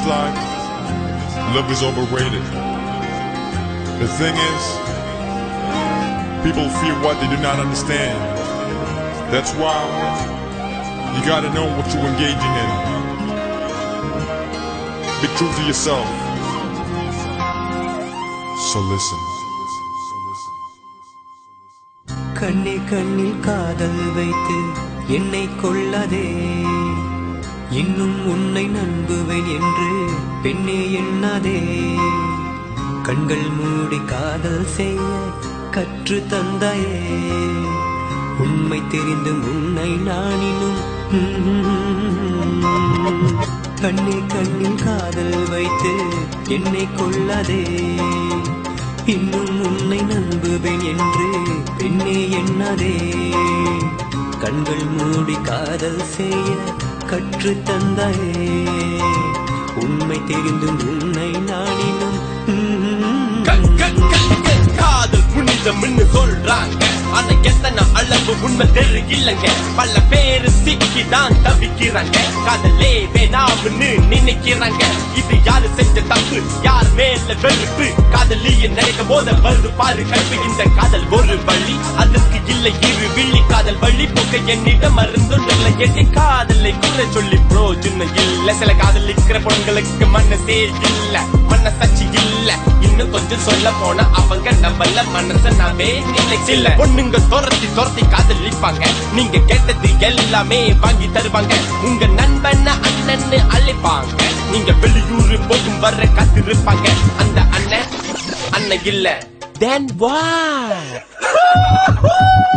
life, love is overrated. The thing is, people fear what they do not understand. That's why you gotta know what you're engaging in. Be true to yourself. So listen. கண்ணே கண்ணில் காதல் வைத்து என்னை கொள்ளாதே, இன்னும் உன்னை நம்புவேன் என்று பெண்ணே எண்ணாதே. கண்கள் மூடி காதல் செய்ய கற்று தந்தாயே, உண்மை தெரிந்தும் உன்னை நானினும். கண்ணே கண்ணில் காதல் வைத்து என்னை கொள்ளாதே, இன்னும் உன்னை நம்புவேன் என்று பெண்ணே எண்ணாதே. கண்கள் மூடி காதல் செய்ய கற்று தந்தாயே, உண்மை தெரிந்தும் உன்னை நானினும். காதல் புனிதம்னு சொல்றாங்க, ஆனா எத்தனை அளவு உண்மை தெரியலங்க. பல பேரு சிக்கிதான் தவிக்கிறாங்க, காதலே வேணாம்னு நினைக்கிறாங்க. இது யாரு செஞ்ச தப்பு, யார் மேல வெறுப்பு, காதலிய நினைக்கும் போத வருது பாரு கல்வி. இந்த காதல் ஒரு வழி, அதற்கு இல்லை இரு விழி. காதல் வழி போக்க என்னிடம் மருந்தும் இல்லை. என் காதலை குறை சொல்லி பிரோஜனம் இல்ல. சில காதலிக்கிற பொண்களுக்கு மனசே இல்ல, மனசாட்சி இல்ல. இன்னும் கொஞ்சம் சொல்ல போனா அவங்க நம்மள மனச நாமே நினைச்சில்ல. பொண்ணுங்க துரத்தி துரத்தி காதலிப்பாங்க, நீங்க கேட்டது எல்லாமே வாங்கி தருவாங்க. உங்க நண்பன அண்ணன்னு அழைப்பாங்க, நீங்க வெளியூர் போகும் வர காத்திருப்பாங்க. அந்த அண்ணன் இல்ல. Then what?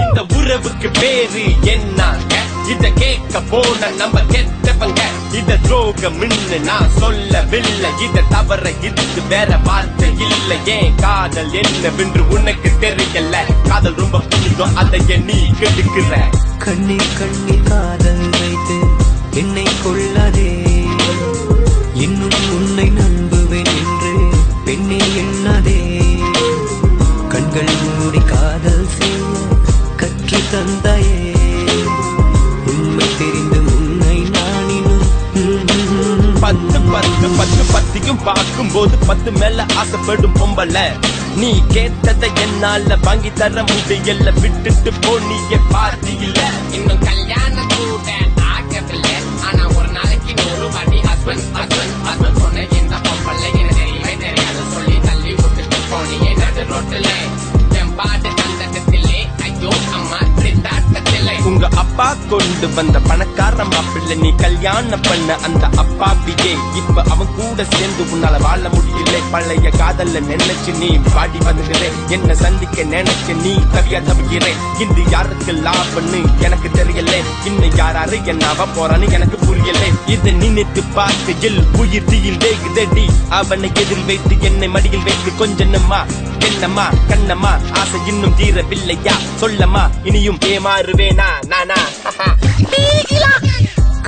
இந்த உறவுக்கு பேரு என்னங்க? இத கேட்க போன நம்ம கெட்டவங்க. இத துரோகம்னு நான் சொல்லவில்லை, இத தவற இதுக்கு வேற வார்த்தை இல்லை. ஏன் காதல் என்னவென்று உனக்கு தெரியல. காதல் ரொம்ப புனிதம், அதை நீ கெடுக்கிற. கண்ணே கண்ணில் காதல் வைத்து என்னை கொள்ளாதே, இன்னும் உன்னை நம்புவேன் என்று பெண்ணே எண்ணாதே. கண்கள் மூடி காதல் செய்ய கற்று தந்தாயே, உண்மை தெரிந்து உன்னை நானினும். பத்தியும் பார்க்கும் போது 10 மேல ஆசைப்படும் பொம்பல. நீ கேட்டதை என்னால வாங்கி தர முடியல, விட்டுட்டு போனிய பாதி இல்ல. இன்னும் கல்யாணம் கூட ஆகவில்லை, ஆனா ஒரு நாளைக்கு 100 வாட்டி ஹஸ்பண்ட் ஹஸ்பண்ட் ஹஸ்பண்ட் சொன்ன இந்த பொம்பளை தெரியவே தெரியாது சொல்லி தள்ளி விட்டுட்டு போனியே நடு ரோட்டுல. என் பாட்டு கண்டத்திலே ஐயோ அம்மா திண்டாட்டத்திலே. உங்க அப்பா கொண்டு வந்த பணக்கார மாப்பிள்ளை, நீ கல்யாணம் பண்ண அந்த அப்பாவியே இப்ப அவன் கூட சேர்ந்து உன்னால வாழ முடியல. பழைய காதல்ல நினைச்சு நீ பாடி வந்துகிறேன், என்ன சந்திக்க நினைச்சு நீ தவியா தவிக்கிறேன். இது யாருக்கு லாபம்னு எனக்கு தெரியல, இன்னும் யாராரு என்ன போறான்னு எனக்கு புரியல. இதை நினைத்து பார்க்கையில் உயிர் தீயில் வேகுதடி. அவனை எதில் வைத்து என்னை மடியில் வைத்து கொஞ்சமா என்னம்மா கண்ணம்மா ஆசை இன்னும் தீரவில்லையா? சொல்லம்மா இனியும் ஏமாறுவேனா நானா?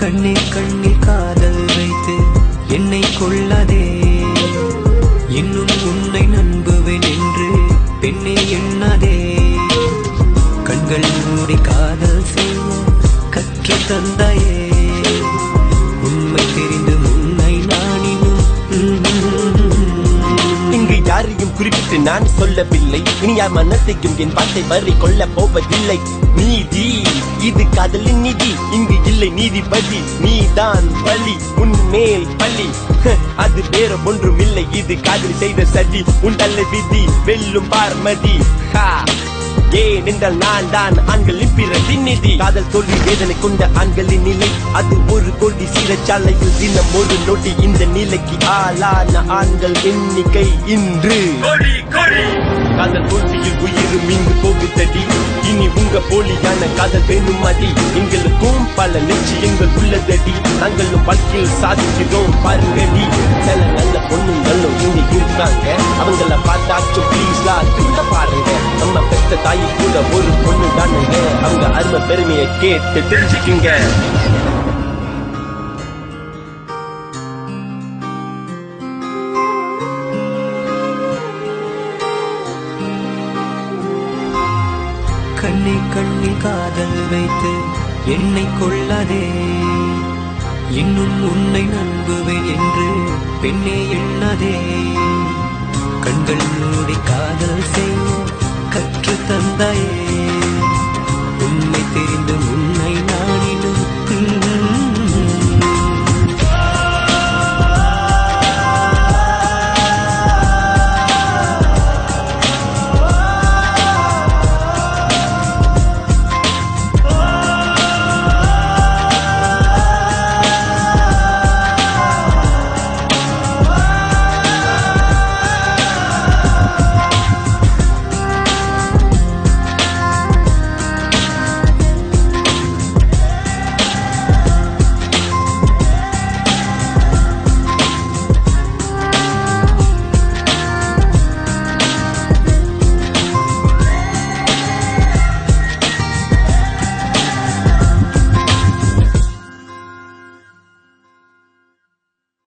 கண்ணே கண்ணில் காதல் வைத்து என்னை கொள்ளாதே, இன்னும் உன்னை நம்புவேன் என்று பெண்ணே எண்ணாதே. கண்கள் மூடி காதல் செய்ய கற்று தந்தாயே, உண்மை தெரிந்து உன்னை நானினும். இங்கு யாரையும் குறிப்பிட்டு நான் சொல்லவில்லை, இனி யார் மனத்தையும் என் வார்த்தை வரி கொள்ள போவதில்லை. நீதி இது காதலின் நிதி, இங்கு இல்லை நீதிபதி, நீதான் பலி, உன்மேல் பலி. அது வேற ஒன்றும் இல்லை, இது காதல் செய்த சதி. உன் தள்ள விதி வெல்லும் பார்மதி. ஏன் என்றால் நான் தான் ஆண்களின் பிரதிநிதி. காதல் தோல்வி வேதனை கொண்ட ஆண்களின் நிலை, அது ஒரு கோடி சிறைச்சாலையில் தினம் ஒரு நொடி. இந்த நிலைக்கு ஆளான ஆண்கள் எண்ணிக்கை இன்று காதல் தோல்வியில் உயிரும் இங்கு போகுதடி. இனி உங்க போலியான காதல் வேணும் அடி. எங்களுக்கும் பல நிச்சயங்கள் உள்ளதடி, நாங்களும் வாழ்க்கையில் சாதிக்கிறோம் பாருங்கடி. சில நல்ல பொண்ணுங்களும் இங்க இருக்காங்க, அவங்கள பார்த்தாச்சும் ப்ளீஸ்லா திரும்ப பாருங்க. நம்ம பெத்த தாய் கூட ஒரு பொண்ணு தானுங்க, அவங்க அருமை பெருமையை கேட்டு தெரிஞ்சுக்குங்க. கண்ணே கண்ணில் காதல் வைத்து என்னை கொள்ளாதே, இன்னும் உன்னை நம்புவேன் என்று பெண்ணே எண்ணாதே. கண்கள் மூடி காதல் செய்ய கற்று தந்தாயே.